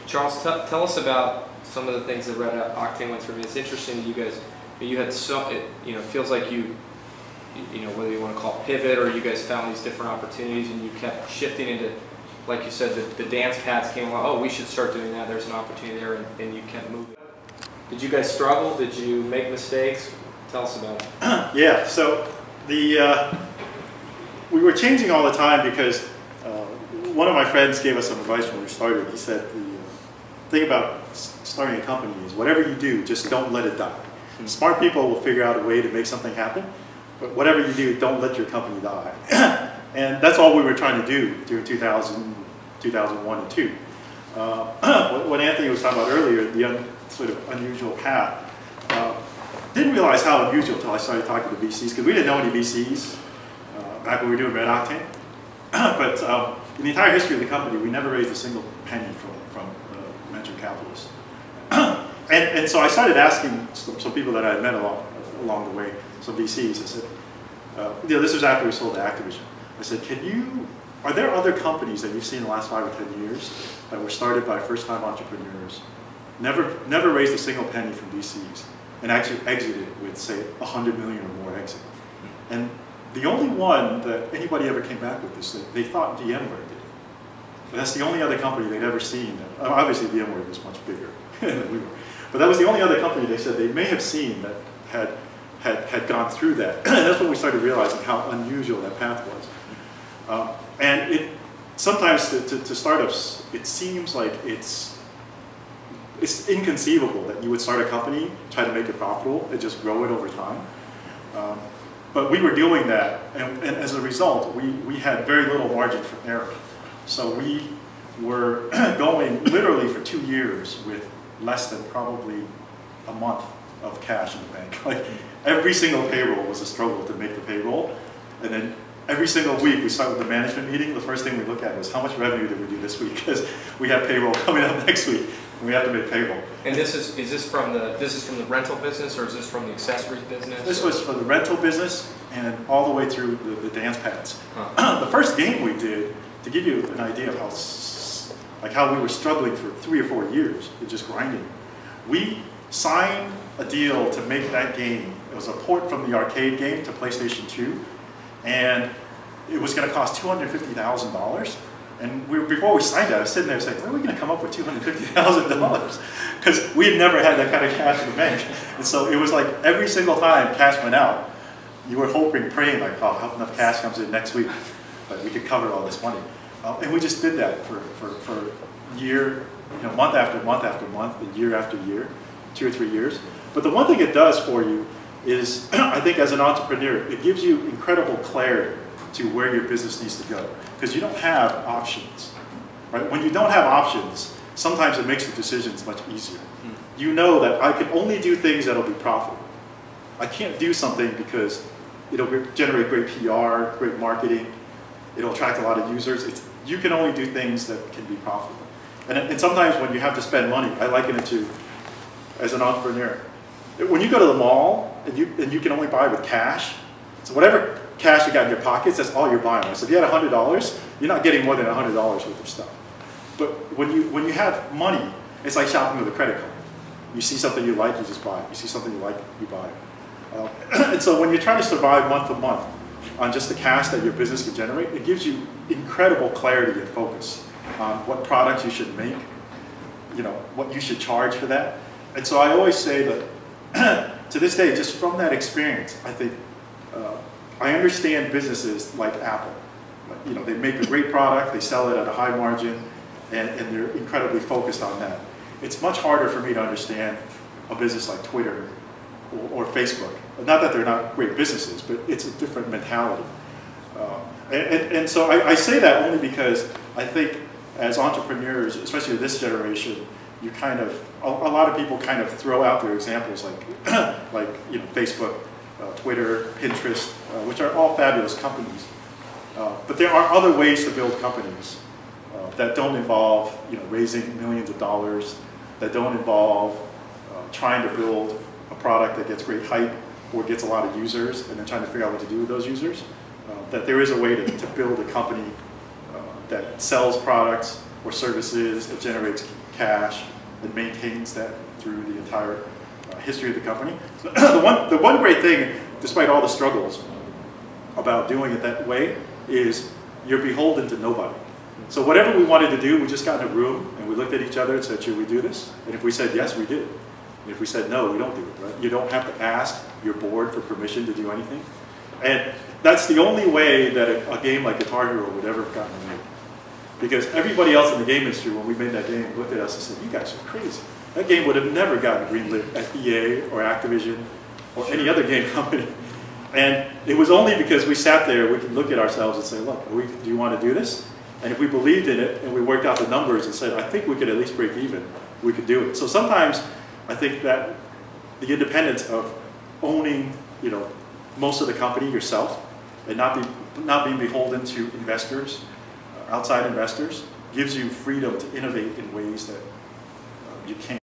Charles, tell us about some of the things that Red Octane went through. I mean, it's interesting that you guys, you had so, it feels like you know, whether you want to call it pivot or you guys found these different opportunities and you kept shifting into, like you said, the dance pads came along. Oh, we should start doing that. There's an opportunity there, and you kept moving. Did you guys struggle? Did you make mistakes? Tell us about it. Yeah. So we were changing all the time because one of my friends gave us some advice when we started. He said the thing about starting a company is whatever you do, just don't let it die. Mm-hmm. Smart people will figure out a way to make something happen, but whatever you do, don't let your company die. And that's all we were trying to do during 2000, 2001 and 2. What Anthony was talking about earlier, the sort of unusual path, didn't realize how unusual until I started talking to VCs, because we didn't know any VCs back when we were doing Red Octane. But in the entire history of the company, we never raised a single penny from venture capitalists. And so I started asking some people that I had met along the way, some VCs. I said, this was after we sold to Activision. I said, are there other companies that you've seen in the last 5 or 10 years that were started by first-time entrepreneurs, never raised a single penny from VCs, and actually exited with, say, 100 million or more exit? And the only one that anybody ever came back with is that they thought VMware did it. But that's the only other company they'd ever seen. Obviously, VMware was much bigger than we were. But that was the only other company they said they may have seen that had gone through that. And that's when we started realizing how unusual that path was. And sometimes to startups, it seems like it's inconceivable that you would start a company, try to make it profitable, and just grow it over time. But we were doing that, and as a result, we had very little margin for error. So we were going literally for 2 years with less than probably a month of cash in the bank. Like every single payroll was a struggle to make the payroll, and then every single week we start with the management meeting. The first thing we look at was how much revenue did we do this week, because we have payroll coming up next week, and we have to make payroll. And this is from the rental business, or is this from the accessories business? This was for the rental business and all the way through the dance pads. Huh. The first game we did, to give you an idea of how we were struggling for 3 or 4 years with just grinding, we signed a deal to make that game. It was a port from the arcade game to PlayStation 2, and it was going to cost $250,000. And before we signed that, I was sitting there saying, where are we going to come up with $250,000? Because we had never had that kind of cash in the bank. And so it was like every single time cash went out, you were hoping, praying, like, oh, I hope enough cash comes in next week that we could cover all this money. And we just did that for a year, month after month after month, year after year, 2 or 3 years. But the one thing it does for you is, I think as an entrepreneur, it gives you incredible clarity to where your business needs to go, because you don't have options, right? When you don't have options, sometimes it makes the decisions much easier. You know that I can only do things that'll be profitable. I can't do something because it'll generate great PR, great marketing, it'll attract a lot of users. You can only do things that can be profitable. And sometimes when you have to spend money, I liken it to, as an entrepreneur, when you go to the mall and you can only buy with cash, so whatever cash you got in your pockets, that's all you're buying. So if you had $100, you're not getting more than $100 worth of stuff. But when you have money, it's like shopping with a credit card. You see something you like, you just buy it. You see something you like, you buy it. And so when you're trying to survive month to month on just the cash that your business can generate, it gives you incredible clarity and focus on what products you should make, what you should charge for that. And so I always say that to this day, just from that experience, I think I understand businesses like Apple. They make a great product, they sell it at a high margin, and they're incredibly focused on that. It's much harder for me to understand a business like Twitter or Facebook. Not that they're not great businesses, but it's a different mentality. And so I say that only because I think as entrepreneurs, especially this generation, you a lot of people kind of throw out their examples like Facebook, Twitter, Pinterest, which are all fabulous companies. But there are other ways to build companies that don't involve raising millions of dollars, that don't involve trying to build a product that gets great hype or gets a lot of users and then trying to figure out what to do with those users. That there is a way to build a company that sells products, or services. It generates cash. It maintains that through the entire history of the company. The one great thing, despite all the struggles about doing it that way, is you're beholden to nobody. So whatever we wanted to do, we just got in a room and we looked at each other and said, should we do this? And if we said yes, we did. And if we said no, we don't do it, right? You don't have to ask your board for permission to do anything. And that's the only way that a game like Guitar Hero would ever have gotten made. Because everybody else in the game industry, when we made that game, looked at us and said, you guys are crazy. That game would have never gotten greenlit at EA or Activision or any other game company. And it was only because we sat there, we could look at ourselves and say, look, do you want to do this? And if we believed in it and we worked out the numbers and said, I think we could at least break even, we could do it. So sometimes I think that the independence of owning, most of the company yourself and not being beholden to investors, outside investors, gives you freedom to innovate in ways that you can't.